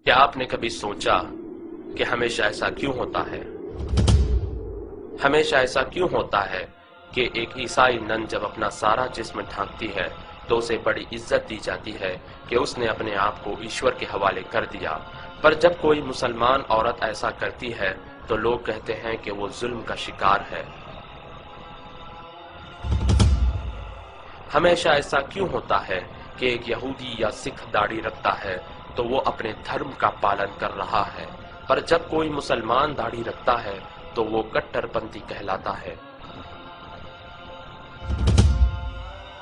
کیا آپ نے کبھی سوچا کہ ہمیشہ ایسا کیوں ہوتا ہے؟ ہمیشہ ایسا کیوں ہوتا ہے کہ ایک عیسائی نن جب اپنا سارا جسم ڈھانکتی ہے تو اسے بڑی عزت دی جاتی ہے کہ اس نے اپنے آپ کو ایشور کے حوالے کر دیا، پر جب کوئی مسلمان عورت ایسا کرتی ہے تو لوگ کہتے ہیں کہ وہ ظلم کا شکار ہے؟ ہمیشہ ایسا کیوں ہوتا ہے کہ ایک یہودی یا سکھ داڑھی رکھتا ہے تو وہ اپنے دھرم کا پالن کر رہا ہے، پر جب کوئی مسلمان داڑھی رکھتا ہے تو وہ کٹر پنتھی کہلاتا ہے؟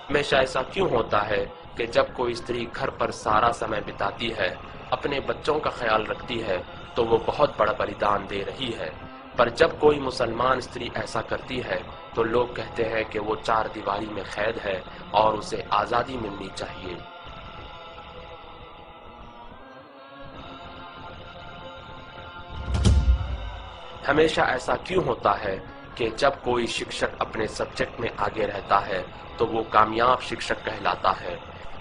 ہمیشہ ایسا کیوں ہوتا ہے کہ جب کوئی استری گھر پر سارا سمے بتاتی ہے، اپنے بچوں کا خیال رکھتی ہے تو وہ بہت بڑا بلیدان دے رہی ہے، پر جب کوئی مسلمان استری ایسا کرتی ہے تو لوگ کہتے ہیں کہ وہ چار دیواری میں قید ہے اور اسے آزادی ملنی چاہیے؟ ہمیشہ ایسا کیوں ہوتا ہے کہ جب کوئی شکشک اپنے سبجیکٹ میں آگے رہتا ہے تو وہ کامیاب شکشک کہلاتا ہے،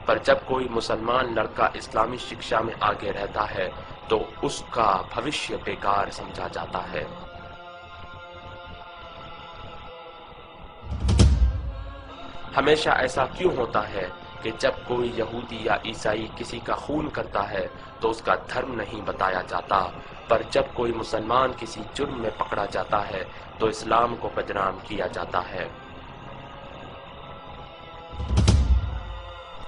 پر جب کوئی مسلمان لڑکا اسلامی شکشا میں آگے رہتا ہے تو اس کا بھوشیہ بیکار سمجھا جاتا ہے؟ ہمیشہ ایسا کیوں ہوتا ہے کہ جب کوئی یہودی یا عیسائی کسی کا خون کرتا ہے تو اس کا دھرم نہیں بتایا جاتا، پر جب کوئی مسلمان کسی جرم میں پکڑا جاتا ہے تو اسلام کو بدنام کیا جاتا ہے؟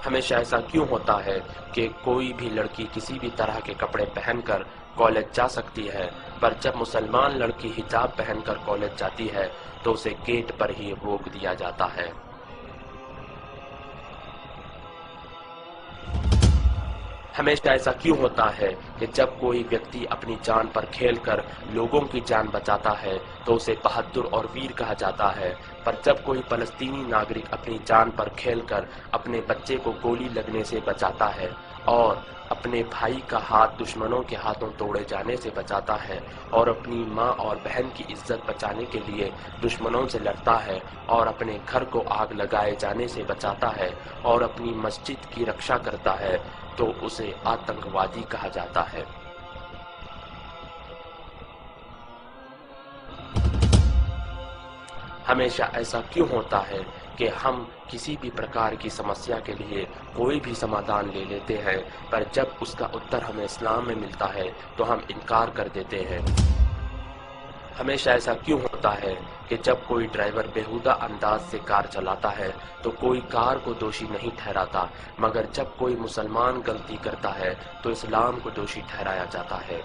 ہمیشہ ایسا کیوں ہوتا ہے کہ کوئی بھی لڑکی کسی بھی طرح کے کپڑے پہن کر کالج جا سکتی ہے، پر جب مسلمان لڑکی حجاب پہن کر کالج جاتی ہے تو اسے گیٹ پر ہی روک دیا جاتا ہے؟ ہمیشہ ایسا کیوں ہوتا ہے کہ جب کوئی ویکتی اپنی جان پر کھیل کر لوگوں کی جان بچاتا ہے تو اسے بہادر اور ویر کہا جاتا ہے، پر جب کوئی فلسطینی ناگرک اپنی جان پر کھیل کر اپنے بچے کو گولی لگنے سے بچاتا ہے اور اپنے بھائی کا ہاتھ دشمنوں کے ہاتھوں توڑے جانے سے بچاتا ہے اور اپنی ماں اور بہن کی عزت بچانے کے لیے دشمنوں سے لڑتا ہے اور اپنے گھر کو آگ لگائے جانے سے بچاتا ہے اور اپنی مسجد کی رکشا کرتا ہے تو اسے آتنکوادی کہا جاتا ہے؟ ہمیشہ ایسا کیوں ہوتا ہے کہ ہم کسی بھی پرکار کی سمسیا کے لیے کوئی بھی سمادھان لے لیتے ہیں، پر جب اس کا اتر ہمیں اسلام میں ملتا ہے تو ہم انکار کر دیتے ہیں؟ ہمیشہ ایسا کیوں ہوتا ہے کہ جب کوئی ڈرائیور بیہودہ انداز سے کار چلاتا ہے تو کوئی کار کو دوشی نہیں ٹھہراتا، مگر جب کوئی مسلمان غلطی کرتا ہے تو اسلام کو دوشی ٹھہرایا جاتا ہے؟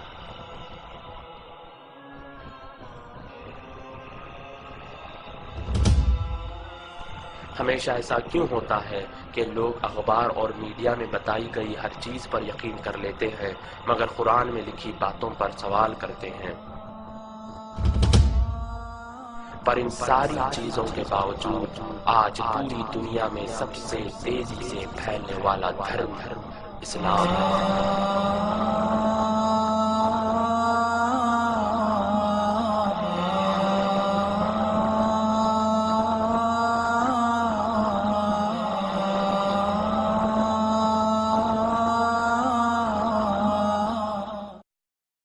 ہمیشہ ایسا کیوں ہوتا ہے کہ لوگ اخبار اور میڈیا میں بتائی گئی ہر چیز پر یقین کر لیتے ہیں مگر قرآن میں لکھی باتوں پر سوال کرتے ہیں؟ پر ان ساری چیزوں کے باوجود آج پوری دنیا میں سب سے تیزی سے پھیلنے والا دھرم اسلام ہے۔